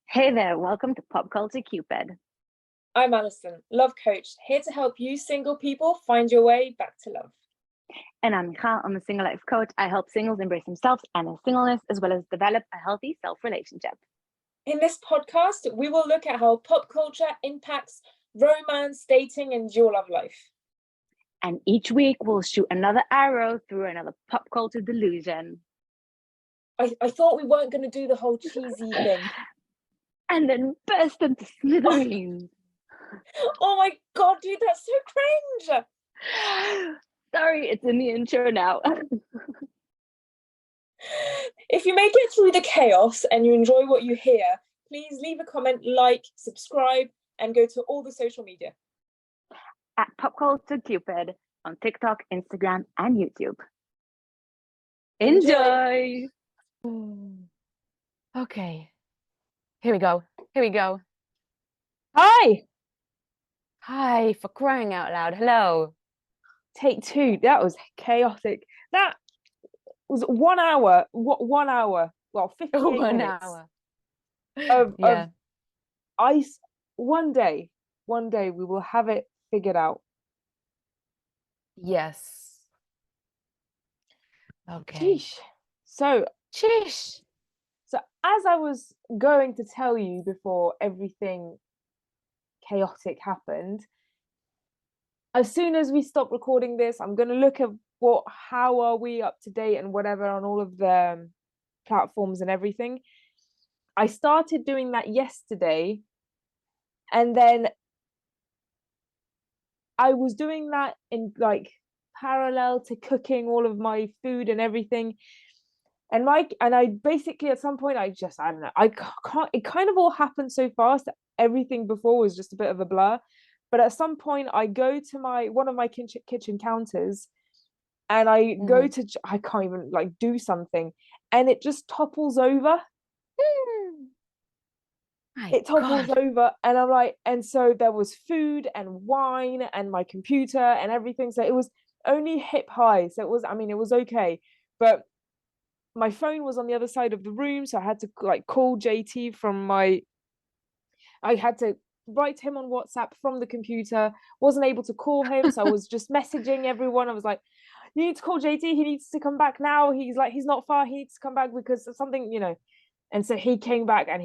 Hey there, welcome to Pop Culture Cupid. I'm Alison, love coach, here to help you single people find your way back to love. And I'm Michal, I'm a single life coach. I help singles embrace themselves and their singleness, as well as develop a healthy self relationship. In this podcast, we will look at how pop culture impacts romance, dating, and your love life. And each week we'll shoot another arrow through another pop culture delusion. I thought we weren't going to do the whole cheesy thing. And then burst into smithereens. Oh my god, dude, that's so cringe! Sorry, it's in the intro now. If you make it through the chaos and you enjoy what you hear, please leave a comment, like, subscribe, and go to all the social media. At Pop Culture Cupid on TikTok, Instagram, and YouTube. Enjoy! Okay. Here we go. Hi! Hi, for crying out loud. Hello. Take two. That was chaotic. That was 1 hour. What 1 hour? Well, 58 1 minutes hour. of ice. One day we will have it figured out. Yes. Okay. Sheesh. So as I was going to tell you before everything chaotic happened, as soon as we stop recording this, I'm going to look at how are we up to date and whatever on all of the platforms and everything. I started doing that yesterday, and then I was doing that in like parallel to cooking all of my food and everything. And I basically at some point I don't know, I can't, it kind of all happened so fast that everything before was just a bit of a blur. But at some point I go to one of my kitchen counters, and I go to, I can't even like do something, and it just topples over. It topples over, and I'm like, and so there was food and wine and my computer and everything. So it was only hip high. So it was okay. But my phone was on the other side of the room. So I had to like call JT I had to write him on WhatsApp from the computer, wasn't able to call him. So I was just messaging everyone. I was like, you need to call JT. He needs to come back now. He's not far. He needs to come back because of something, And so he came back, and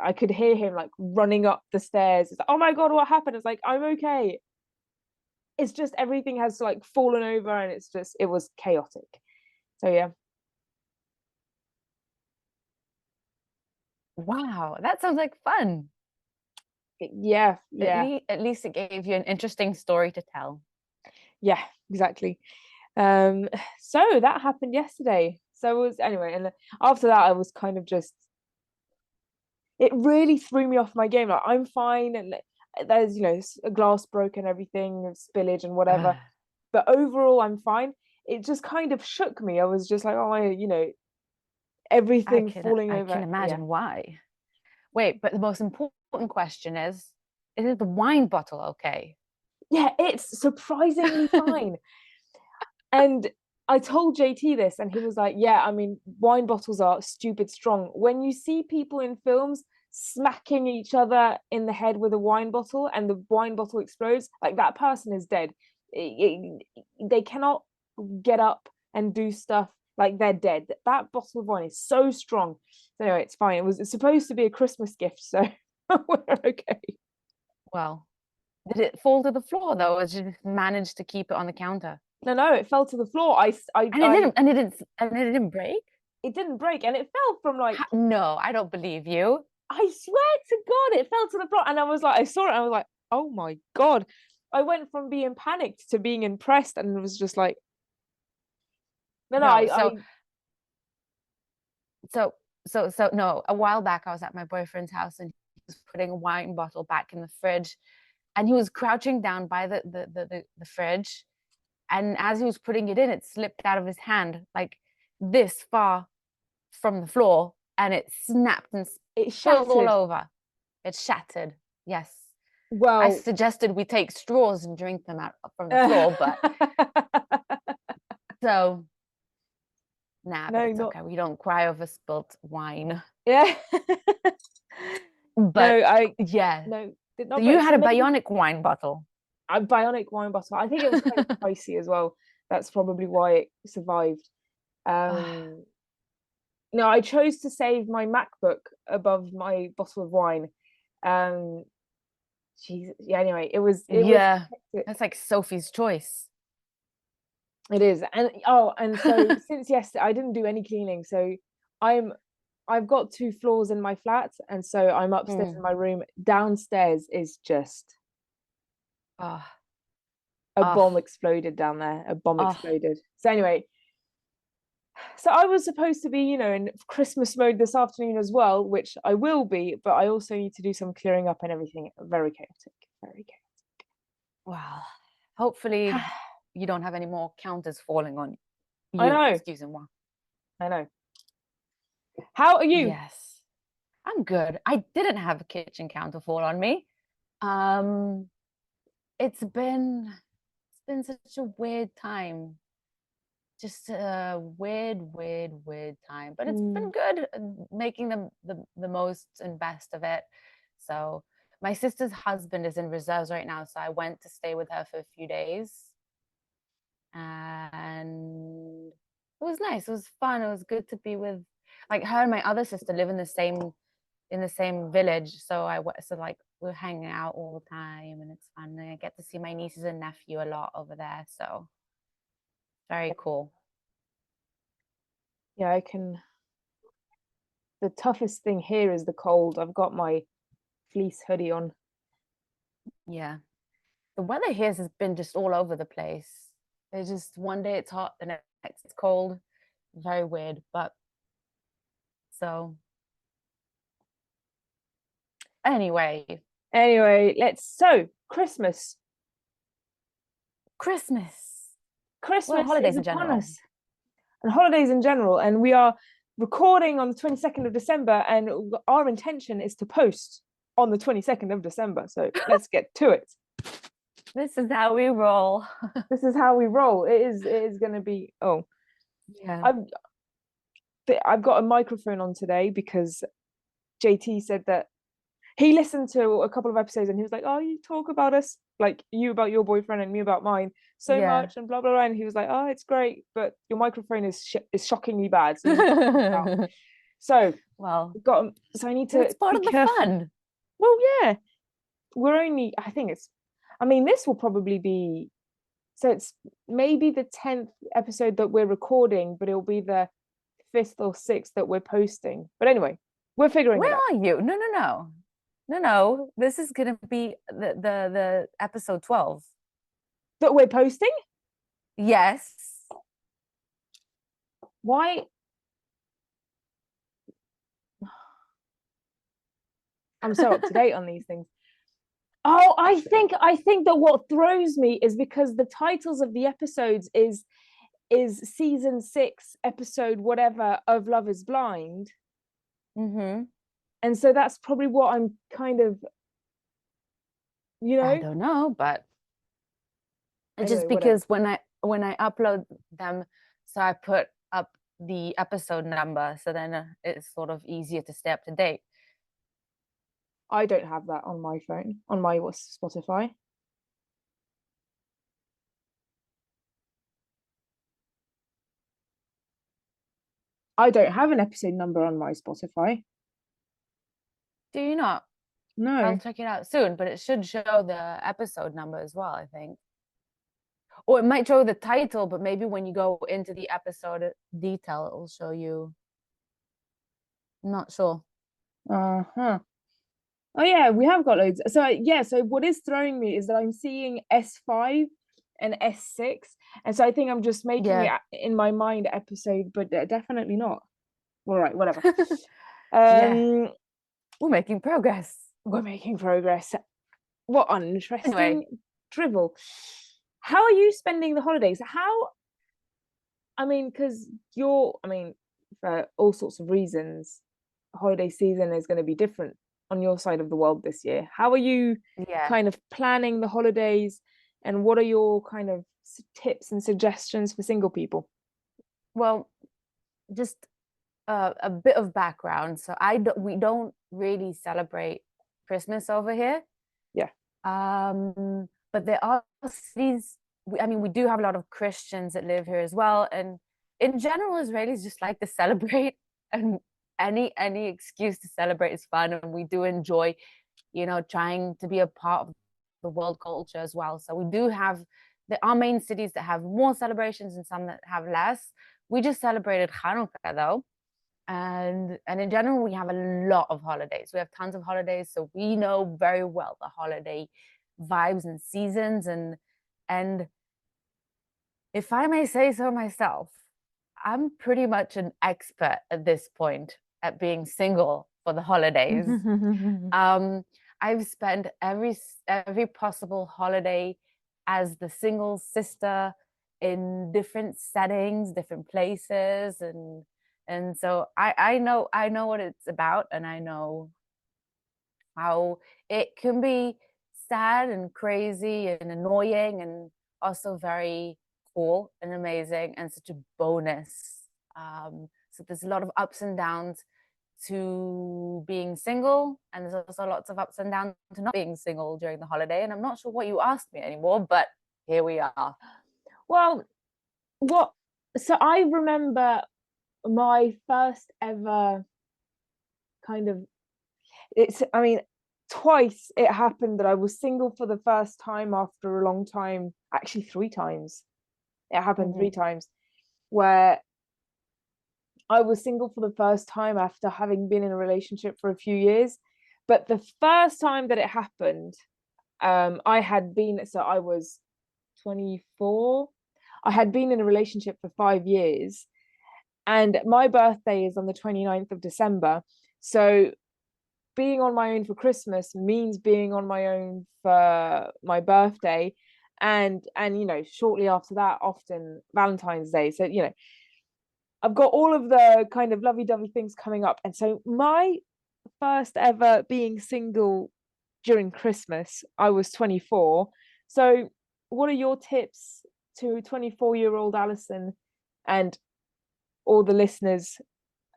I could hear him like running up the stairs. It's like, oh my God, what happened? It's like, I'm okay. It's just everything has like fallen over, and it was chaotic. So yeah. Wow, that sounds like fun. Yeah. At least it gave you an interesting story to tell. Yeah, exactly. So that happened yesterday. So it was, anyway, and after that I was kind of just, it really threw me off my game. Like, I'm fine, and there's a glass broke and everything, spillage and whatever, but overall I'm fine. It just kind of shook me. I was just like, oh, everything falling over. I can imagine why. Wait, but the most important question is it the wine bottle okay? Yeah, it's surprisingly fine. And I told JT this, and he was like, yeah, I mean, wine bottles are stupid strong. When you see people in films smacking each other in the head with a wine bottle and the wine bottle explodes, like, that person is dead. They cannot get up and do stuff, like, they're dead. That bottle of wine is so strong. So anyway, it's fine. It's supposed to be a Christmas gift, so we're okay. Well, did it fall to the floor though, or did you manage to keep it on the counter? No, it fell to the floor. And it didn't break? It didn't break, and it fell from like... No, I don't believe you. I swear to God, it fell to the floor. And I was like, I saw it, and I was like, oh my God. I went from being panicked to being impressed, and it was just like, no, a while back I was at my boyfriend's house, and he was putting a wine bottle back in the fridge, and he was crouching down by the fridge, and as he was putting it in, it slipped out of his hand like this far from the floor, and it snapped and it spilled all over. It shattered. Yes. Well, I suggested we take straws and drink them out from the floor, but so Nah, No, but it's not okay. We don't cry over spilt wine. yeah. But yeah, yeah. no, did So not. you But had a maybe bionic wine bottle. a bionic wine bottle. I think it was kind of pricey as well. That's probably why it survived. No, I chose to save my MacBook above my bottle of wine. Jesus. Yeah, anyway, it was Yeah, hectic. that's like Sophie's choice. It is. And so since yesterday I didn't do any cleaning. So I've got 2 floors in my flat, and so I'm upstairs in my room. Downstairs is just Oh, a bomb exploded down there. A bomb Oh. exploded. So anyway, so I was supposed to be, in Christmas mode this afternoon as well, which I will be, but I also need to do some clearing up and everything. Very chaotic. Very chaotic. Well, hopefully you don't have any more counters falling on you. I know. Excuse me. I know. How are you? Yes, I'm good. I didn't have a kitchen counter fall on me. It's been such a weird time. Just a weird time, but it's been good, making the most and best of it. So my sister's husband is in reserves right now, so I went to stay with her for a few days, and it was nice. It was fun. It was good to be with, like, her and my other sister live in the same village, so like we're hanging out all the time, and it's fun. And I get to see my nieces and nephew a lot over there, so very cool. Yeah, I can. The toughest thing here is the cold. I've got my fleece hoodie on. Yeah. The weather here has been just all over the place. It's just one day it's hot, the next it's cold. Very weird, but so anyway, Christmas. Well, holidays is in upon general. us. And holidays in general. And we are recording on the 22nd of December, and our intention is to post on the 22nd of December. So let's get to it. This is how we roll. This is how we roll. It is going to be. Oh, yeah. I've got a microphone on today because JT said that he listened to a couple of episodes and he was like, "Oh, you talk about us, like you about your boyfriend and me about mine so much," and blah blah blah. And he was like, "Oh, it's great, but your microphone is shockingly bad." So well, so I need to. It's part of the fun. Well, yeah, I think it's. I mean, this will probably be. So it's maybe the 10th episode that we're recording, but it'll be the 5th or 6th that we're posting. But anyway, we're figuring it out. Where are you? No. This is gonna be the episode 12 that we're posting. Yes. Why? I'm so up to date on these things. Oh, I think that what throws me is because the titles of the episodes is season 6 episode whatever of Love Is Blind. And so that's probably what I'm kind of, I don't know, but anyway, just because whatever. when I upload them, so I put up the episode number, so then it's sort of easier to stay up to date. I don't have that on my phone, on my Spotify. I don't have an episode number on my Spotify. Do you not? No. I'll check it out soon, but it should show the episode number as well, I think. Or it might show the title, but maybe when you go into the episode detail, it will show you. I'm not sure. Oh yeah, we have got loads. So yeah, so what is throwing me is that I'm seeing S5 and S6, and so I think I'm just making it in my mind episode, but definitely not. All right, whatever. We're making progress. We're making progress. What uninteresting drivel. How are you spending the holidays? Because for all sorts of reasons, holiday season is going to be different on your side of the world this year. How are you kind of planning the holidays, and what are your kind of tips and suggestions for single people? Well, just a bit of background. So we don't really celebrate Christmas over here. Yeah. But there are cities. I mean, we do have a lot of Christians that live here as well, and in general, Israelis just like to celebrate, and any excuse to celebrate is fun, and we do enjoy, trying to be a part of the world culture as well. So we do have our main cities that have more celebrations and some that have less. We just celebrated Hanukkah though, and in general we have a lot of holidays. We have tons of holidays, so we know very well the holiday vibes and seasons, and if I may say so myself, I'm pretty much an expert at this point at being single for the holidays. I've spent every possible holiday as the single sister in different settings, different places, and so I know what it's about, and I know how it can be sad and crazy and annoying, and also very cool and amazing and such a bonus. So there's a lot of ups and downs to being single, and there's also lots of ups and downs to not being single during the holiday. And I'm not sure what you asked me anymore, but here we are. Well, so I remember my first ever kind of, twice it happened that I was single for the first time after a long time. Actually, 3 times. It happened 3 times where I was single for the first time after having been in a relationship for a few years. But the first time that it happened, I was 24. I had been in a relationship for 5 years, and my birthday is on the 29th of December. So being on my own for Christmas means being on my own for my birthday, and shortly after that, often Valentine's Day. So I've got all of the kind of lovey-dovey things coming up. And so my first ever being single during Christmas, I was 24. So what are your tips to 24-year-old Alison and all the listeners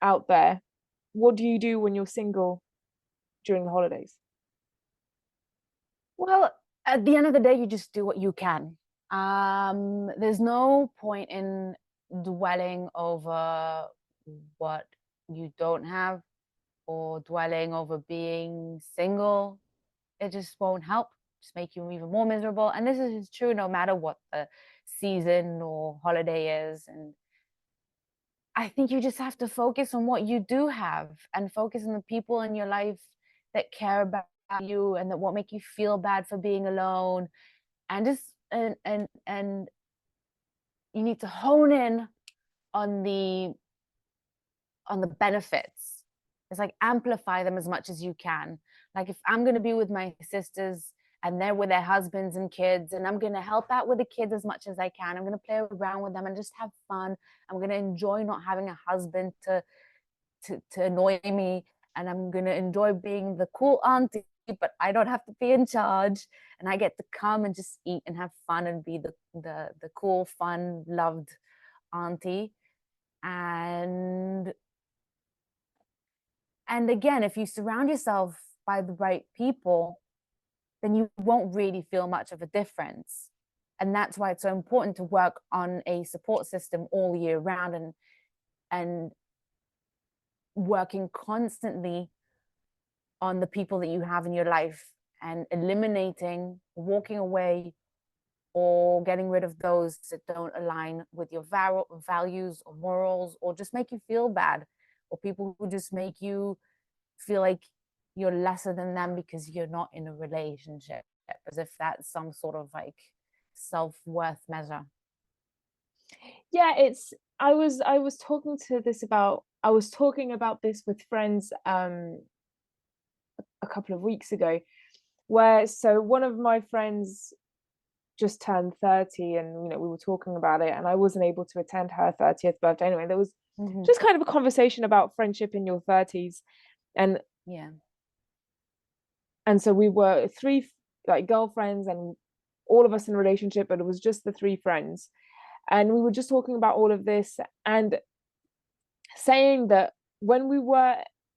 out there? What do you do when you're single during the holidays? Well, at the end of the day, you just do what you can. There's no point in dwelling over what you don't have, or dwelling over being single. It just won't help, just make you even more miserable. And this is true no matter what the season or holiday is. And I think you just have to focus on what you do have, and focus on the people in your life that care about you and that won't make you feel bad for being alone. And just and you need to hone in on the benefits. It's like amplify them as much as you can. Like if I'm going to be with my sisters and they're with their husbands and kids, and I'm going to help out with the kids as much as I can, I'm going to play around with them and just have fun. I'm going to enjoy not having a husband to annoy me, and I'm going to enjoy being the cool auntie, but I don't have to be in charge, and I get to come and just eat and have fun and be the cool, fun, loved auntie. And again, if you surround yourself by the right people, then you won't really feel much of a difference. And that's why it's so important to work on a support system all year round, and working constantly on the people that you have in your life, and eliminating, walking away, or getting rid of those that don't align with your values or morals, or just make you feel bad, or people who just make you feel like you're lesser than them because you're not in a relationship, as if that's some sort of like self-worth measure. Yeah, I was talking about this with friends a couple of weeks ago, where so one of my friends just turned 30, and we were talking about it, and I wasn't able to attend her 30th birthday. Anyway, there was just kind of a conversation about friendship in your 30s, and so we were 3 like girlfriends, and all of us in a relationship, but it was just the 3 friends, and we were just talking about all of this. And saying that when we were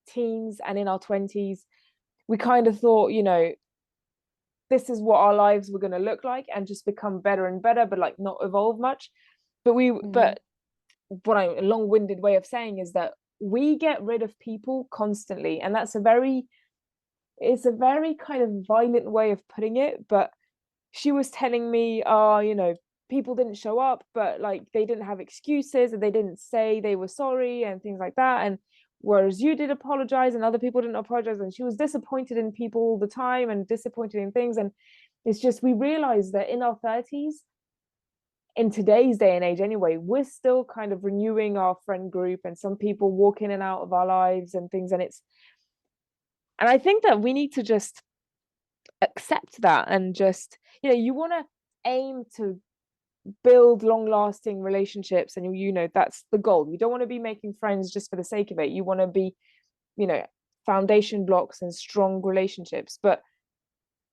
teens and in our 20s, we kind of thought, you know, this is what our lives were going to look like and just become better and better, but like not evolve much. But what a long-winded way of saying is that we get rid of people constantly, and it's a very kind of violent way of putting it. But she was telling me, you know, people didn't show up, but like they didn't have excuses and they didn't say they were sorry and things like that. And whereas you did apologize and other people didn't apologize, and she was disappointed in people all the time and disappointed in things. And it's just, we realized that in our 30s, in today's day and age anyway, we're still kind of renewing our friend group, and some people walk in and out of our lives and things. And I think that we need to just accept that, and just, you know, you want to aim to build long-lasting relationships, and you know, that's the goal. You don't want to be making friends just for the sake of it. You want to be, you know, foundation blocks and strong relationships. But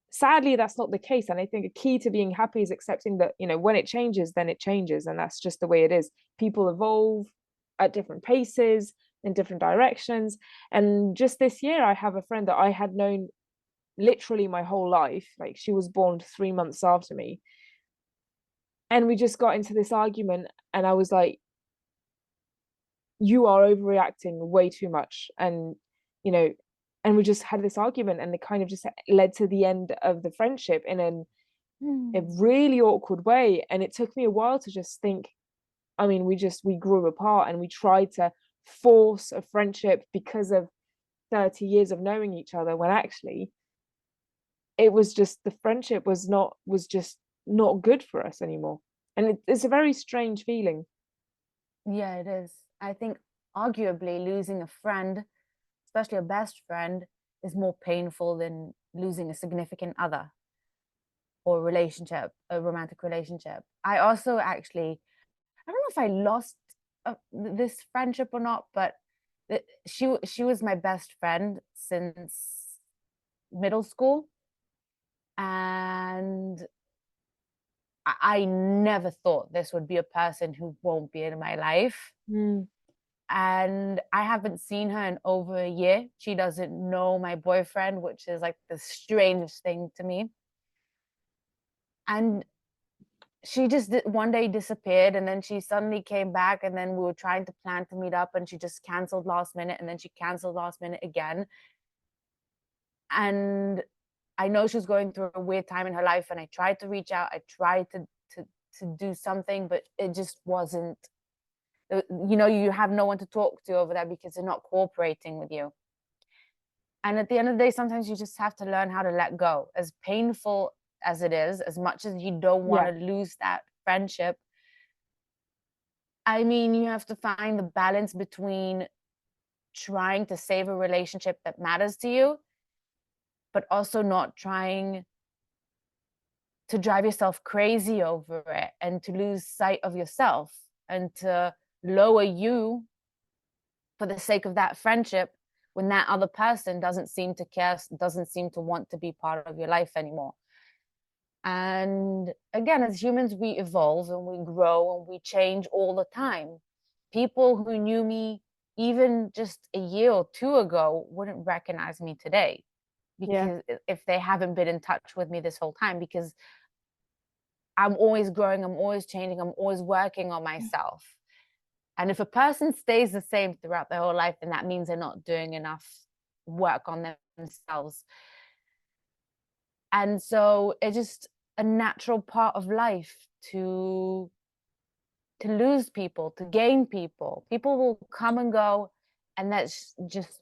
sadly, that's not the case. And I think a key to being happy is accepting that, you know, when it changes, then it changes, and that's just the way it is. People evolve at different paces, in different directions. And just this year, I have a friend that I had known literally my whole life. Like, she was born 3 months after me, and we just got into this argument, and I was like, you are overreacting way too much. And, you know, and we just had this argument, and it kind of just led to the end of the friendship in a really awkward way. And it took me a while to just think, I mean, we grew apart, and we tried to force a friendship because of 30 years of knowing each other, when actually it was just, the friendship was just not good for us anymore. And it's a very strange feeling. Yeah, it is. I think arguably losing a friend, especially a best friend, is more painful than losing a significant other or relationship, a romantic relationship. I also actually, I don't know if I lost this friendship or not, but she was my best friend since middle school, and I never thought this would be a person who won't be in my life. And I haven't seen her in over a year. She doesn't know my boyfriend, which is like the strangest thing to me. And she just one day disappeared, and then she suddenly came back, and then we were trying to plan to meet up, and she just canceled last minute, and then she canceled last minute again. And I know she was going through a weird time in her life, and I tried to reach out. I tried to do something, but it just wasn't, you know, you have no one to talk to over there because they're not cooperating with you. And at the end of the day, sometimes you just have to learn how to let go, as painful as it is, as much as you don't want to lose that friendship. I mean, you have to find the balance between trying to save a relationship that matters to you, but also not trying to drive yourself crazy over it and to lose sight of yourself and to lower you for the sake of that friendship, when that other person doesn't seem to care, doesn't seem to want to be part of your life anymore. And again, as humans, we evolve and we grow and we change all the time. People who knew me even just a year or two ago wouldn't recognize me today, because if they haven't been in touch with me this whole time, because I'm always growing, I'm always changing, I'm always working on myself. And if a person stays the same throughout their whole life, then that means they're not doing enough work on themselves. And so it's just a natural part of life to lose people, to gain people. People will come and go, and that's just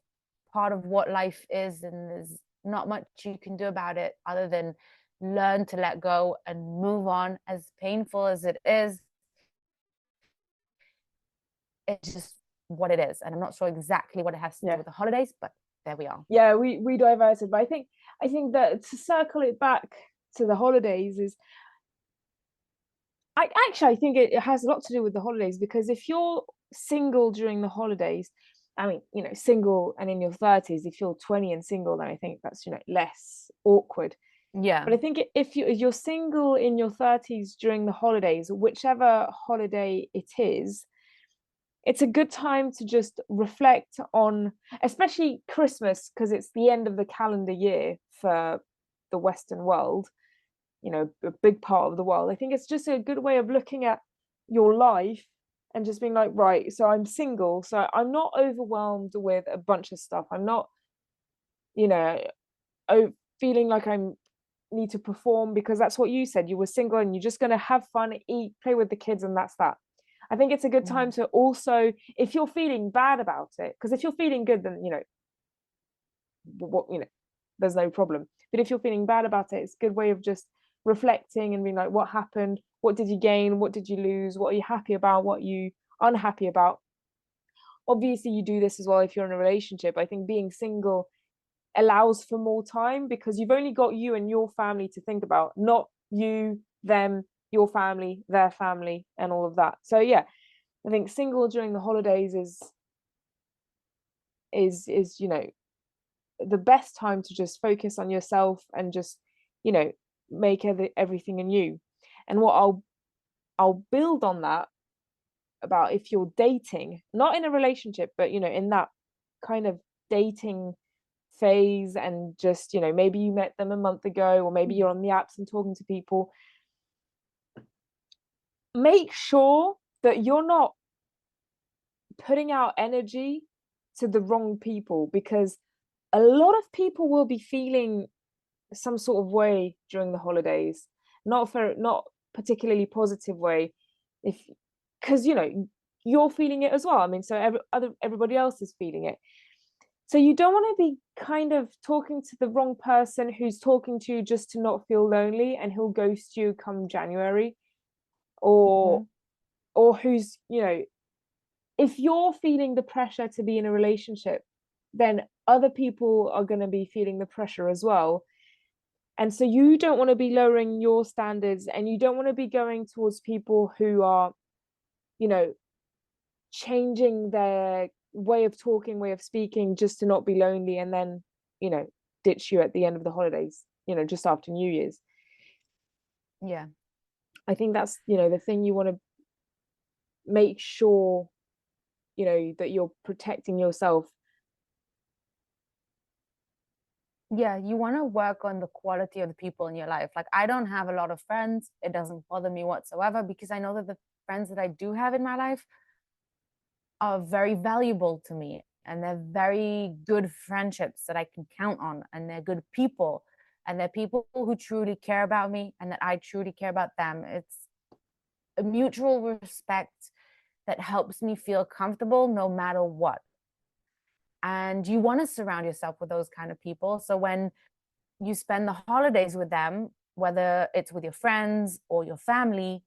part of what life is, and there's not much you can do about it other than learn to let go and move on. As painful as it is, it's just what it is. And I'm not sure exactly what it has to do with the holidays, but there we are. Yeah, we diverted, but I think that to circle it back to the holidays is, I think it has a lot to do with the holidays, because if you're single during the holidays, I mean, you know, single and in your 30s, if you're 20 and single, then I think that's, you know, less awkward. Yeah. But I think if you're single in your 30s during the holidays, whichever holiday it is, it's a good time to just reflect on, especially Christmas, because it's the end of the calendar year for the Western world, you know, a big part of the world. I think it's just a good way of looking at your life and just being like, right, so I'm single, so I'm not overwhelmed with a bunch of stuff. I'm not, you know, feeling like I'm need to perform, because that's what you said. You were single and you're just going to have fun, eat, play with the kids, and that's that. I think it's a good time to also, if you're feeling bad about it, because if you're feeling good, then, you know, what, you know, there's no problem. But if you're feeling bad about it, it's a good way of just reflecting and being like, what happened? What did you gain? What did you lose? What are you happy about? What are you unhappy about? Obviously, you do this as well if you're in a relationship. I think being single allows for more time, because you've only got you and your family to think about, not you, them, your family, their family, and all of that. So yeah, I think single during the holidays is you know, the best time to just focus on yourself and just, you know, make everything anew. And what I'll build on that about, if you're dating, not in a relationship, but, you know, in that kind of dating phase, and just, you know, maybe you met them a month ago, or maybe you're on the apps and talking to people, make sure that you're not putting out energy to the wrong people, because a lot of people will be feeling some sort of way during the holidays, not particularly positive way, if, because, you know, you're feeling it as well. I mean, so everybody else is feeling it. So you don't want to be kind of talking to the wrong person who's talking to you just to not feel lonely, and he'll ghost you come January, or who's, you know, if you're feeling the pressure to be in a relationship, then other people are going to be feeling the pressure as well. And so you don't want to be lowering your standards, and you don't want to be going towards people who are, you know, changing their way of talking, way of speaking, just to not be lonely, and then, you know, ditch you at the end of the holidays, you know, just after New Year's. Yeah, I think that's, you know, the thing you want to make sure, you know, that you're protecting yourself. Yeah, you want to work on the quality of the people in your life. Like, I don't have a lot of friends. It doesn't bother me whatsoever, because I know that the friends that I do have in my life are very valuable to me, and they're very good friendships that I can count on, and they're good people, and they're people who truly care about me, and that I truly care about them. It's a mutual respect that helps me feel comfortable no matter what. And you want to surround yourself with those kind of people. So when you spend the holidays with them, whether it's with your friends or your family,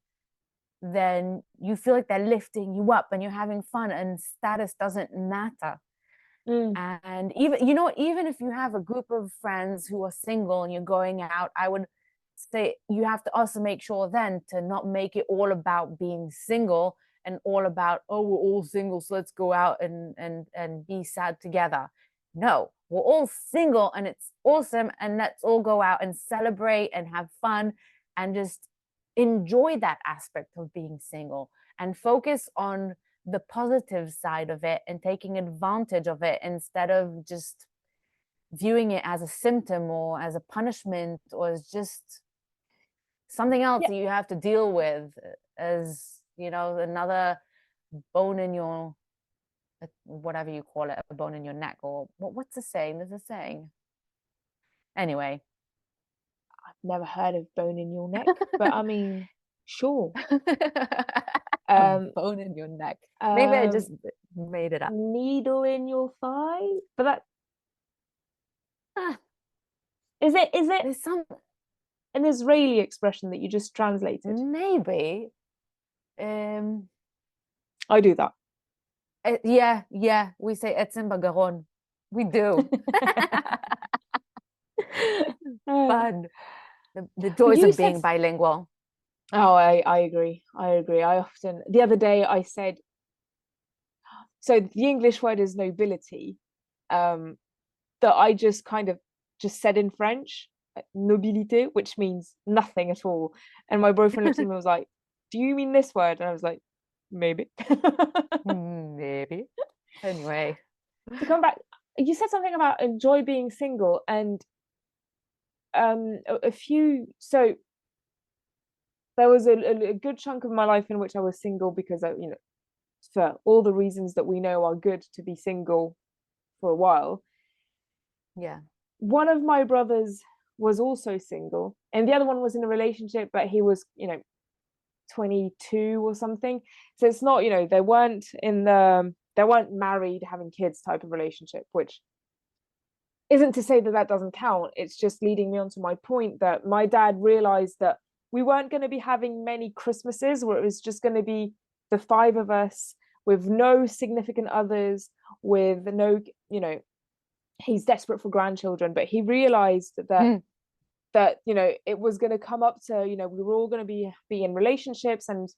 then you feel like they're lifting you up and you're having fun, and status doesn't matter. And even, you know, even if you have a group of friends who are single and you're going out, I would say you have to also make sure then to not make it all about being single, and all about, oh, we're all single, so let's go out and be sad together. No, we're all single and it's awesome, and let's all go out and celebrate and have fun, and just enjoy that aspect of being single, and focus on the positive side of it and taking advantage of it, instead of just viewing it as a symptom or as a punishment or as just something else that you have to deal with, as, you know, another bone in your, whatever you call it, a bone in your neck, or what's the saying? There's a saying. Anyway, I've never heard of bone in your neck, but I mean, sure. Bone in your neck. Maybe I just made it up. Needle in your thigh, but that is it. There's some an Israeli expression that you just translated? Maybe. I do that. Yeah. We say etzem bagaron. We do. Fun. The joys of being bilingual. Oh, I agree. I often, the other day I said, so the English word is nobility, that I just kind of just said in French, nobilité, which means nothing at all. And my boyfriend looked at me and was like, do you mean this word? And I was like, maybe. maybe. Anyway, To come back, you said something about enjoy being single, and so there was a good chunk of my life in which I was single because for all the reasons that we know are good to be single for a while. yeah. One of my brothers was also single, and the other one was in a relationship, but he was 22 or something. So it's not, they weren't married having kids type of relationship, which isn't to say that that doesn't count. It's just leading me on to my point that my dad realized that we weren't going to be having many Christmases where it was just going to be the five of us with no significant others, with no, he's desperate for grandchildren, but he realized that it was going to come up to, we were all going to be in relationships and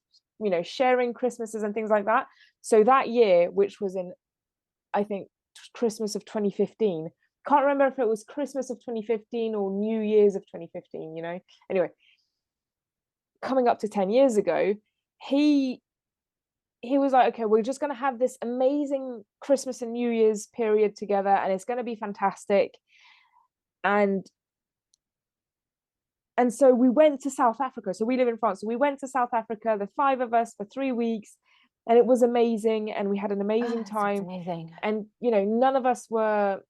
sharing Christmases and things like that. So that year, which was in, I think, Christmas of 2015, can't remember if it was Christmas of 2015 or New Year's of 2015, anyway, coming up to 10 years ago, he was like, okay, we're just going to have this amazing Christmas and New Year's period together, and it's going to be fantastic. And so we went to South Africa. So we live in France. So we went to South Africa, the five of us, for 3 weeks, and it was amazing. And we had an amazing time. Amazing. And, none of us were,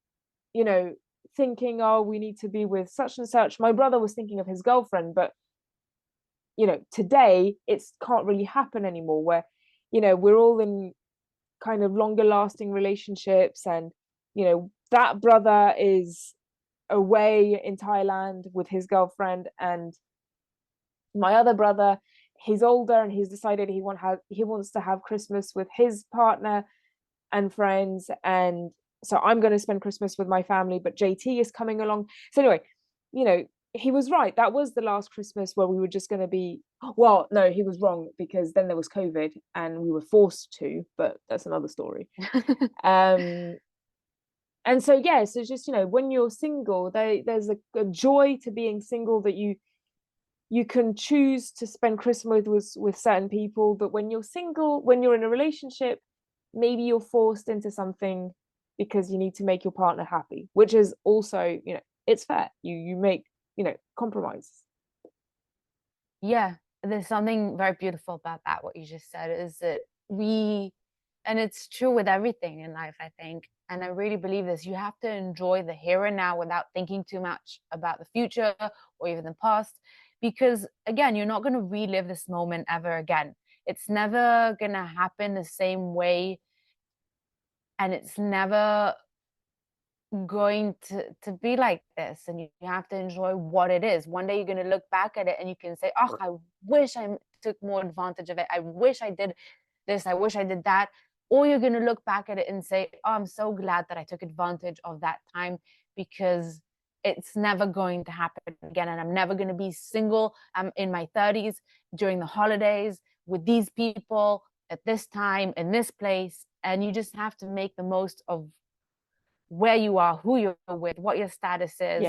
thinking, oh, we need to be with such and such. My brother was thinking of his girlfriend, but, today it can't really happen anymore where, we're all in kind of longer lasting relationships. And, that brother is away in Thailand with his girlfriend, and my other brother, he's older and he's decided he wants to have Christmas with his partner and friends, and so I'm going to spend Christmas with my family, but JT is coming along. So anyway, he was right. That was the last Christmas where we were just going to be, well, no, he was wrong, because then there was COVID and we were forced to, but that's another story. And so so just when you're single, there's a joy to being single, that you can choose to spend Christmas with certain people. But when you're single, when you're in a relationship, maybe you're forced into something because you need to make your partner happy, which is also it's fair. You make compromises. Yeah, there's something very beautiful about that. What you just said is that and it's true with everything in life, I think. And I really believe this. You have to enjoy the here and now without thinking too much about the future or even the past. Because again, you're not going to relive this moment ever again. It's never going to happen the same way. And it's never going to be like this. And you have to enjoy what it is. One day you're going to look back at it and you can say, oh, I wish I took more advantage of it. I wish I did this. I wish I did that. Or you're going to look back at it and say, oh, I'm so glad that I took advantage of that time, because it's never going to happen again. And I'm never going to be single. I'm in my 30s during the holidays with these people at this time in this place. And you just have to make the most of where you are, who you're with, what your status is,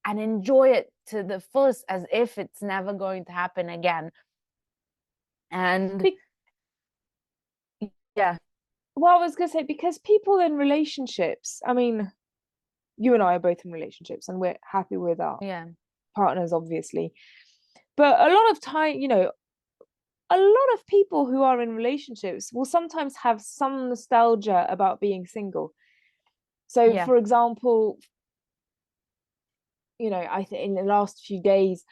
and enjoy it to the fullest as if it's never going to happen again. And well, I was going to say, because people in relationships, I mean, you and I are both in relationships and we're happy with our partners, obviously. But a lot of time, a lot of people who are in relationships will sometimes have some nostalgia about being single. So, for example, I think in the last few days,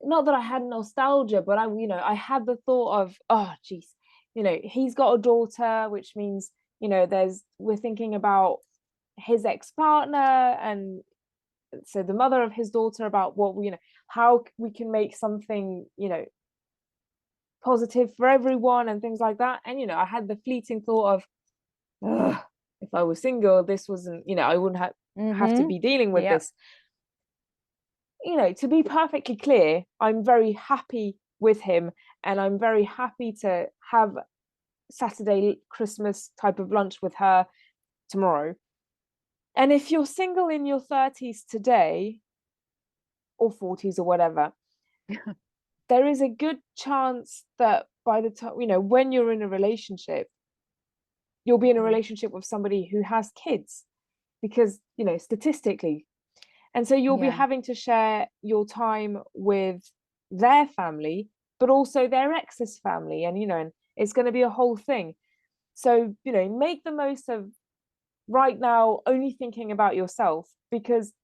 not that I had nostalgia, but I had the thought of, oh, geez, he's got a daughter, which means, we're thinking about his ex-partner, and so the mother of his daughter, about what how we can make something, positive for everyone and things like that. And, I had the fleeting thought of, if I was single, this wasn't, I wouldn't have to be dealing with this. To be perfectly clear, I'm very happy with him, and I'm very happy to have Saturday Christmas type of lunch with her tomorrow. And if you're single in your 30s today, or 40s or whatever, there is a good chance that by the time, when you're in a relationship, you'll be in a relationship with somebody who has kids, because, you know, statistically. And so you'll be having to share your time with their family, but also their ex's family. And, you know, and it's going to be a whole thing. So, you know, make the most of right now only thinking about yourself, because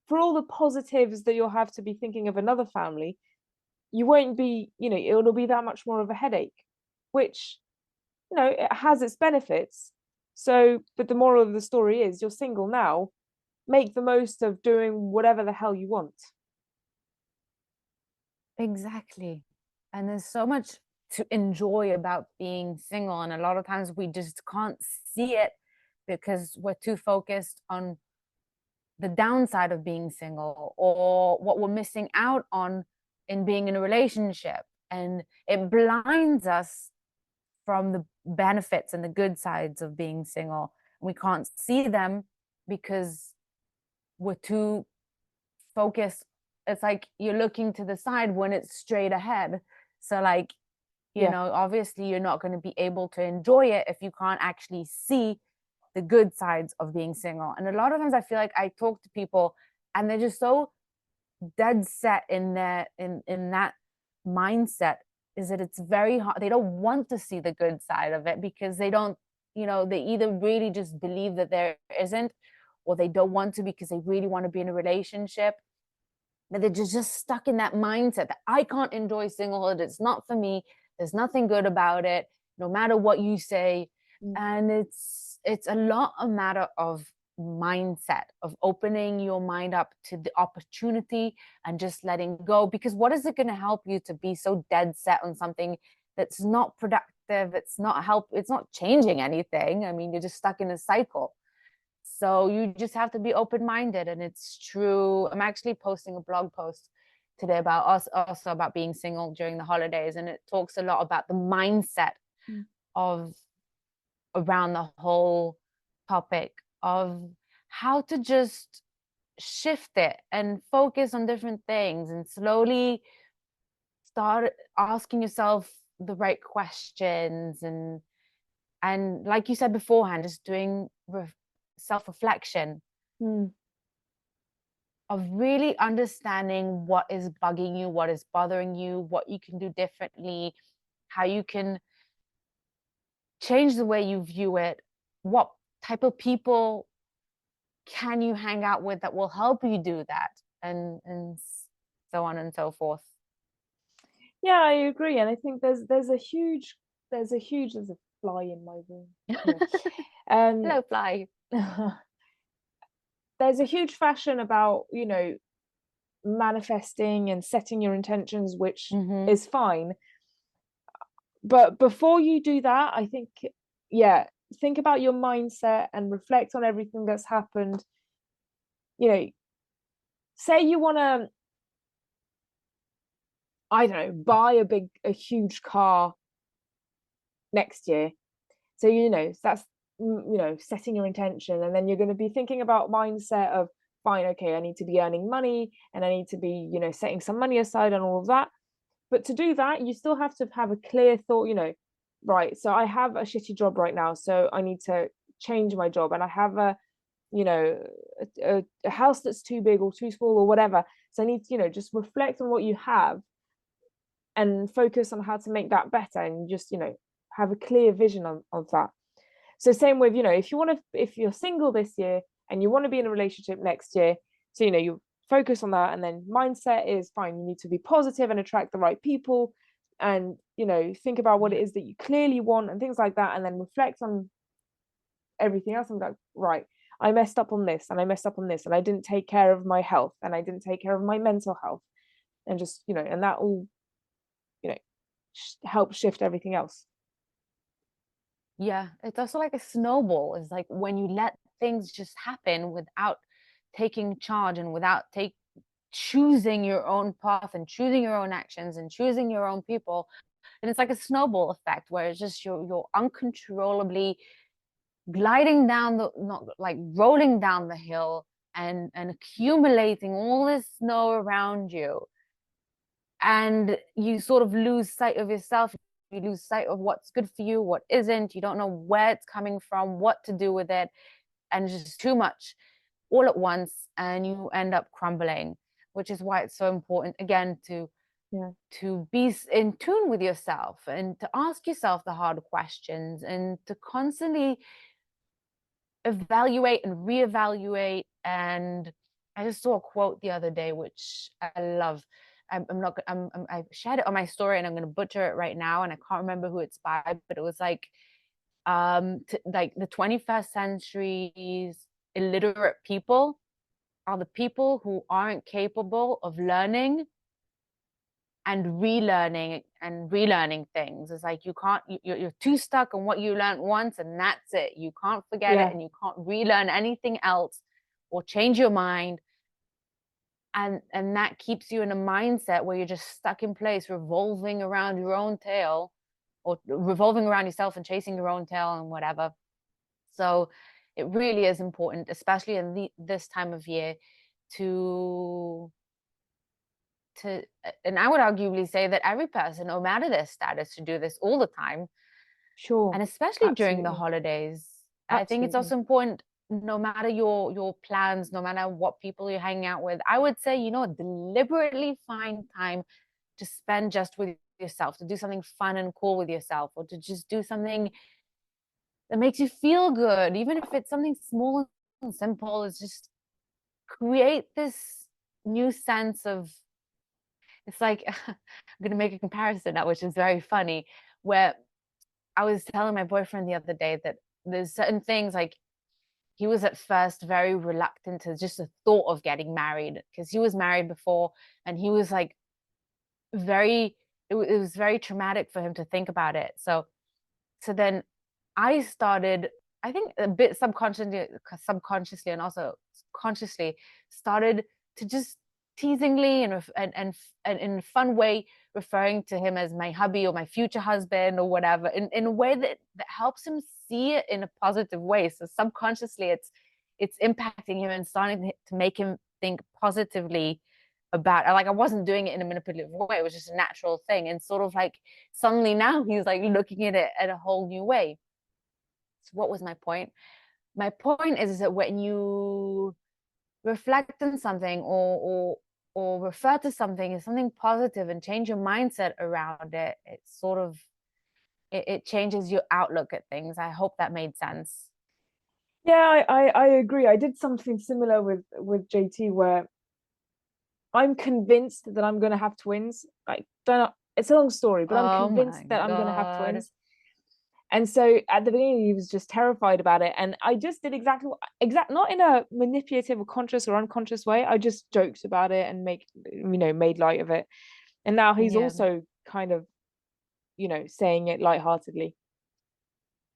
for all the positives that you'll have to be thinking of another family, you won't be, you know, it'll be that much more of a headache, which, you know, it has its benefits. So, but the moral of the story is, you're single now, make the most of doing whatever the hell you want. Exactly. And there's so much to enjoy about being single, and a lot of times we just can't see it because we're too focused on the downside of being single, or what we're missing out on in being in a relationship, and it blinds us from the benefits and the good sides of being single. We can't see them because we're too focused. It's like you're looking to the side when it's straight ahead. So like, you know, obviously you're not going to be able to enjoy it if you can't actually see the good sides of being single. And a lot of times I feel like I talk to people and they're just so dead set in their in that mindset, is that it's very hard. They don't want to see the good side of it because they don't, you know, they either really just believe that there isn't, or they don't want to because they really want to be in a relationship. But they're just stuck in that mindset that I can't enjoy singlehood. It's not for me. There's nothing good about it, no matter what you say. And it's a lot a matter of mindset, of opening your mind up to the opportunity and just letting go. Because what is it going to help you to be so dead set on something that's not productive? It's not changing anything. I mean, you're just stuck in a cycle. So you just have to be open-minded. And it's true. I'm actually posting a blog post today about us, also about being single during the holidays, and it talks a lot about the mindset of around the whole topic of how to just shift it and focus on different things and slowly start asking yourself the right questions, and like you said beforehand, just doing self-reflection of really understanding what is bugging you, what is bothering you, what you can do differently, how you can change the way you view it, what type of people can you hang out with that will help you do that, and so on and so forth. Yeah, I agree. And I think there's a fly in my room. Hello, fly. There's a huge fashion about, you know, manifesting and setting your intentions, which is fine. But before you do that, I think, think about your mindset and reflect on everything that's happened. You know, say you want to, I don't know, buy a huge car next year. So, you know, that's, you know, setting your intention. And then you're going to be thinking about mindset of, fine, okay, I need to be earning money and I need to be, you know, setting some money aside and all of that. But to do that, you still have to have a clear thought, you know, right, so I have a shitty job right now, so I need to change my job. And I have a, you know, a house that's too big or too small or whatever. So I need to, you know, just reflect on what you have and focus on how to make that better, and just, you know, have a clear vision of that. So same with, you know, if you're single this year and you want to be in a relationship next year, so, you know, you focus on that. And then mindset is, fine, you need to be positive and attract the right people, and, you know, think about what it is that you clearly want and things like that, and then reflect on everything else and go, right, I messed up on this and I messed up on this, and I didn't take care of my health and I didn't take care of my mental health, and just, you know, and that all, you know, help shift everything else. Yeah, it's also like a snowball. It's like when you let things just happen without taking charge and without choosing your own path and choosing your own actions and choosing your own people, and it's like a snowball effect where it's just you're uncontrollably gliding down the, not like rolling down the hill, and accumulating all this snow around you, and you sort of lose sight of yourself. you lose sight of what's good for you, what isn't. You don't know where it's coming from, what to do with it, and it's just too much all at once, and you end up crumbling. Which is why it's so important, again, to be in tune with yourself and to ask yourself the hard questions and to constantly evaluate and reevaluate. And I just saw a quote the other day which I love. I shared it on my story, and I'm going to butcher it right now, and I can't remember who it's by, but it was like like the 21st century's illiterate people are the people who aren't capable of learning and relearning things. It's like you're too stuck on what you learned once, and that's it. You can't forget it, and you can't relearn anything else or change your mind. And that keeps you in a mindset where you're just stuck in place, revolving around your own tail, or revolving around yourself and chasing your own tail and whatever. So it really is important, especially in this time of year, to and I would arguably say that every person, no matter their status, should do this all the time. Sure. And especially during the holidays. I think it's also important, no matter your plans, no matter what people you're hanging out with, I would say, deliberately find time to spend just with yourself, to do something fun and cool with yourself, or to just do something that makes you feel good, even if it's something small and simple. It's just create this new sense of, it's like, I'm going to make a comparison now, which is very funny, where I was telling my boyfriend the other day that there's certain things, like, he was at first very reluctant to just the thought of getting married, because he was married before, and he was like it was very traumatic for him to think about it. So then I started, I think a bit subconsciously and also consciously, started to just teasingly and in a fun way referring to him as my hubby or my future husband or whatever, in a way that helps him see it in a positive way. So subconsciously it's impacting him and starting to make him think positively about, like, I wasn't doing it in a manipulative way. It was just a natural thing, and sort of like suddenly now he's like looking at it at a whole new way. So what was my point? My point is that when you reflect on something or refer to something as something positive and change your mindset around it, it's sort of it changes your outlook at things. I hope that made sense. Yeah, I agree. I did something similar with JT, where I'm convinced that I'm going to have twins. It's a long story, but I'm convinced that I'm going to have twins. And so at the beginning, he was just terrified about it. And I just did not in a manipulative or conscious or unconscious way. I just joked about it and made light of it. And now he's also kind of, saying it lightheartedly.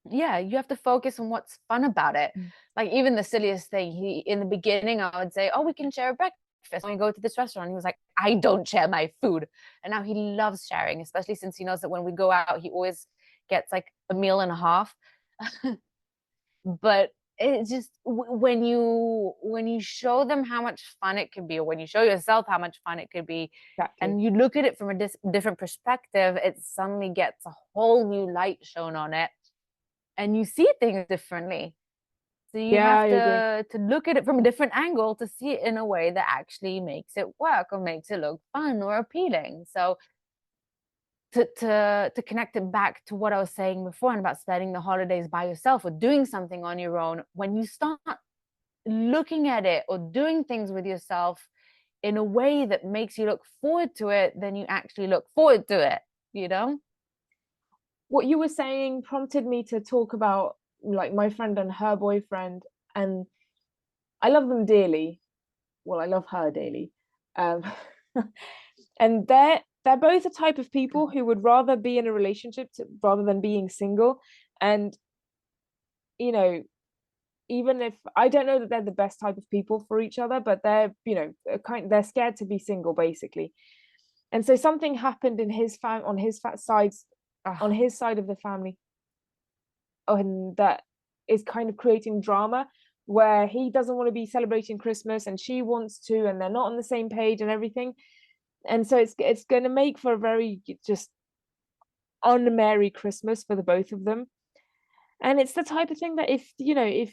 Yeah, you have to focus on what's fun about it. Like, even the silliest thing, in the beginning, I would say, oh, we can share a breakfast when we go to this restaurant. He was like, I don't share my food. And now he loves sharing, especially since he knows that when we go out, he always gets like a meal and a half. But it's just when you show them how much fun it could be, or when you show yourself how much fun it could be, and you look at it from a different perspective, it suddenly gets a whole new light shown on it, and you see things differently. So you have to look at it from a different angle to see it in a way that actually makes it work or makes it look fun or appealing. So to connect it back to what I was saying before and about spending the holidays by yourself or doing something on your own, when you start looking at it or doing things with yourself in a way that makes you look forward to it, then you actually look forward to it, What you were saying prompted me to talk about, like, my friend and her boyfriend, and I love them dearly. Well, I love her dearly. And they're both the type of people who would rather be in a relationship rather than being single. And even if I don't know that they're the best type of people for each other, but they're they're scared to be single, basically. And so something happened in his on his side of the family, and that is kind of creating drama, where he doesn't want to be celebrating Christmas and she wants to, and they're not on the same page and everything. And so it's going to make for a very just unmerry Christmas for the both of them. And it's the type of thing that if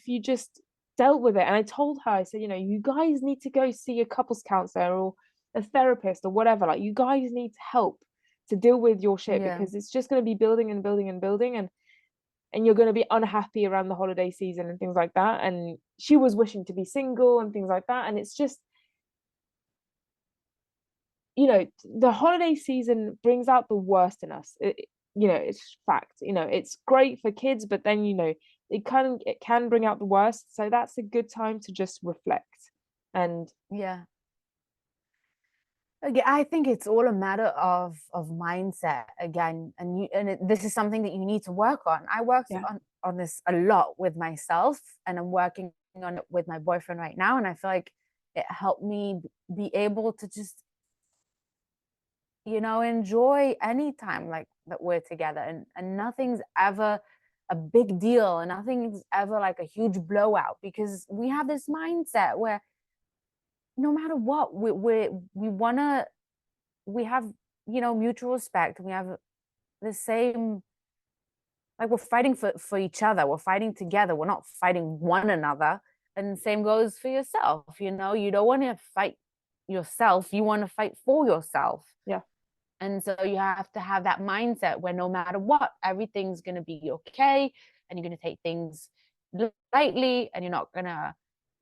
you just dealt with it, and I told her, I said, you guys need to go see a couples counselor or a therapist or whatever. Like, you guys need help to deal with your shit, Yeah. because it's just going to be building and building and building, and you're going to be unhappy around the holiday season and things like that. And she was wishing to be single and things like that. And it's just, the holiday season brings out the worst in us. It's fact. It's great for kids, but then it can bring out the worst. So that's a good time to just reflect. And Yeah. Again, I think it's all a matter of mindset again, and this is something that you need to work on. I worked Yeah. on this a lot with myself, and I'm working on it with my boyfriend right now, and I feel like it helped me be able to just enjoy any time like that we're together, and nothing's ever a big deal, and nothing's ever like a huge blowout, because we have this mindset where no matter what, we have mutual respect. We have the same, like, we're fighting for each other, we're fighting together, we're not fighting one another. And same goes for yourself. You don't want to fight yourself, you want to fight for yourself. Yeah. And so you have to have that mindset where no matter what, everything's going to be okay, and you're going to take things lightly, and you're not going to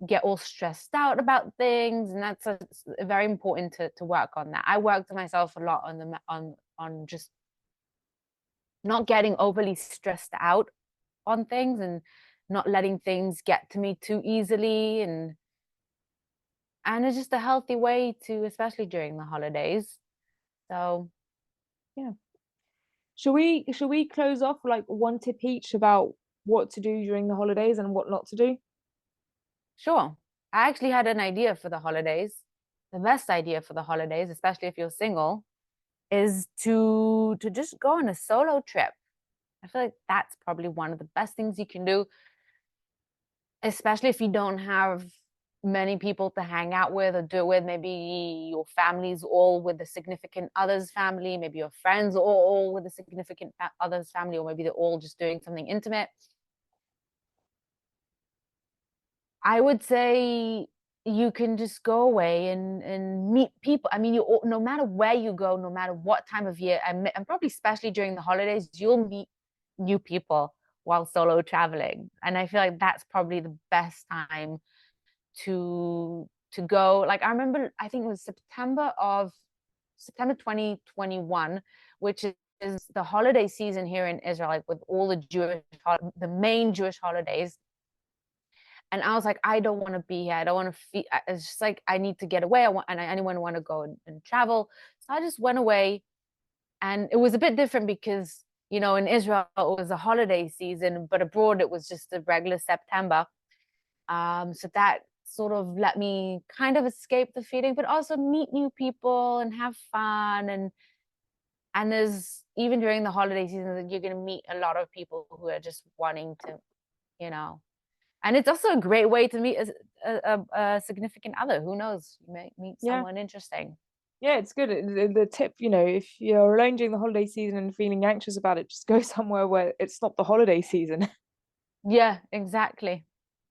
get all stressed out about things. And that's very important to work on that. I worked on myself a lot on just not getting overly stressed out on things, and not letting things get to me too easily, and it's just a healthy way to, especially during the holidays. So yeah. Should we close off like one tip each about what to do during the holidays and what not to do? sure. I actually had an idea for the holidays. The best idea for the holidays, especially if you're single, is to just go on a solo trip. I feel like that's probably one of the best things you can do, especially if you don't have many people to hang out with or do it with. Maybe your family's all with the significant other's family, maybe your friends are all with the significant other's family, or maybe they're all just doing something intimate. I would say you can just go away and meet people. I mean, no matter where you go, no matter what time of year, and probably especially during the holidays, you'll meet new people while solo traveling. And I feel like that's probably the best time to go. Like, I remember, I think it was September 2021, which is the holiday season here in Israel, like with all the main Jewish holidays. And I was like, I don't want to be here. I don't want to feel. It's just like, I need to get away. Anyone want to go and travel. So I just went away, and it was a bit different because in Israel it was a holiday season, but abroad it was just a regular September. So that sort of let me kind of escape the feeling, but also meet new people and have fun. And there's, even during the holiday season, you're going to meet a lot of people who are just wanting to, and it's also a great way to meet a significant other. Who knows? You may meet someone interesting. Yeah, it's good. The tip, if you're alone during the holiday season and feeling anxious about it, just go somewhere where it's not the holiday season. Yeah, exactly.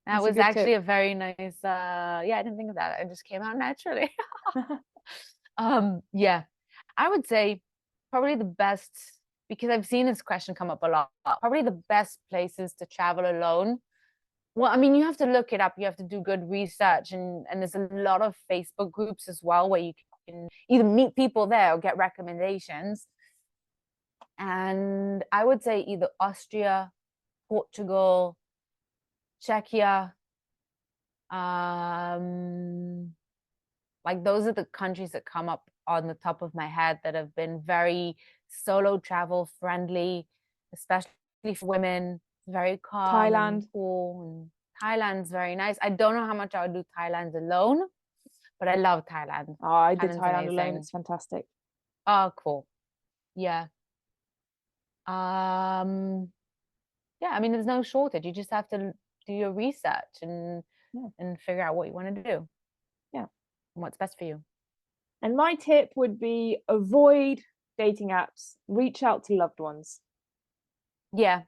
That That's a was good actually tip. a very nice, I didn't think of that. It just came out naturally. Yeah, I would say probably the best, because I've seen this question come up a lot, probably the best places to travel alone. Well, I mean, you have to look it up. You have to do good research, and there's a lot of Facebook groups as well where you can either meet people there or get recommendations. And I would say either Austria, Portugal, Czechia, like, those are the countries that come up on the top of my head that have been very solo travel friendly, especially for women. Very calm. Thailand. And cool. And Thailand's very nice. I don't know how much I would do Thailand alone, but I love Thailand. Oh, I did Thailand's Thailand alone. amazing. It's fantastic. Oh, cool. Yeah. Yeah, I mean, there's no shortage. You just have to do your research and figure out what you want to do. Yeah. And what's best for you. And my tip would be avoid dating apps, reach out to loved ones. Yeah,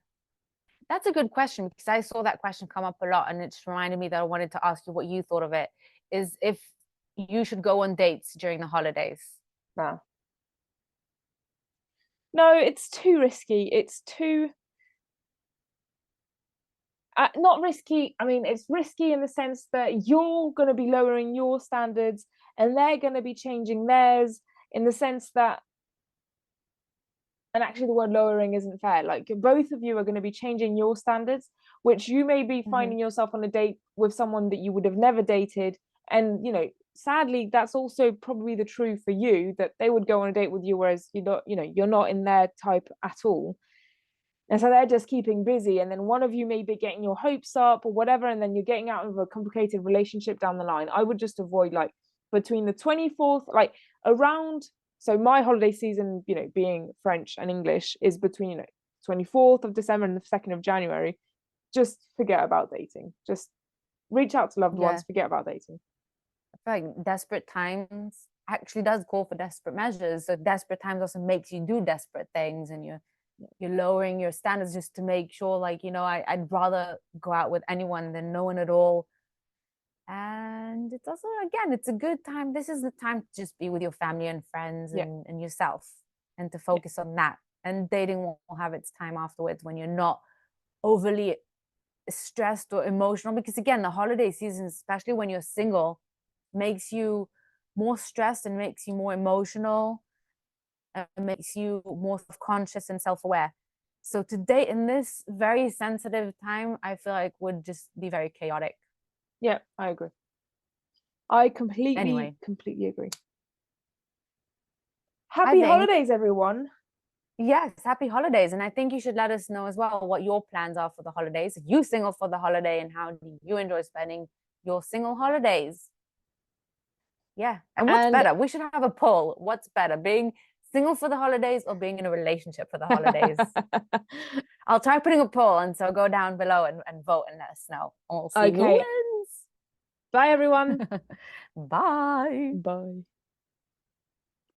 that's a good question, because I saw that question come up a lot, and it just reminded me that I wanted to ask you what you thought of it, is if you should go on dates during the holidays. No. No, it's too risky. It's too not risky. I mean, it's risky in the sense that you're going to be lowering your standards and they're going to be changing theirs, in the sense that, and actually the word lowering isn't fair, like both of you are going to be changing your standards, which you may be finding yourself on a date with someone that you would have never dated. And, you know, sadly, that's also probably the truth for you, that they would go on a date with you, whereas you're not in their type at all. And so they're just keeping busy, and then one of you may be getting your hopes up or whatever, and then you're getting out of a complicated relationship down the line. I would just avoid, like, between the 24th, like around, so my holiday season, you know, being French and English, is between, you know, 24th of December and the 2nd of January. Just forget about dating. Just reach out to loved ones, forget about dating. I feel like desperate times actually does call for desperate measures. So desperate times also makes you do desperate things, and you're lowering your standards just to make sure, like, you know, I'd rather go out with anyone than no one at all. And it's also, again, it's a good time. This is the time to just be with your family and friends and yourself, and to focus on that. And dating will have its time afterwards, when you're not overly stressed or emotional, because again, the holiday season, especially when you're single, makes you more stressed and makes you more emotional, and makes you more self-conscious and self-aware. So to date in this very sensitive time, I feel like would just be very chaotic. Yeah, I agree. I completely agree. Happy holidays, everyone. Yes, happy holidays. And I think you should let us know as well what your plans are for the holidays. If you're single for the holiday, and how do you enjoy spending your single holidays? Yeah. And what's better? We should have a poll. What's better, being single for the holidays or being in a relationship for the holidays? I'll try putting a poll, and so go down below and vote and let us know. And we'll see who wins. Bye, everyone. Bye. Bye.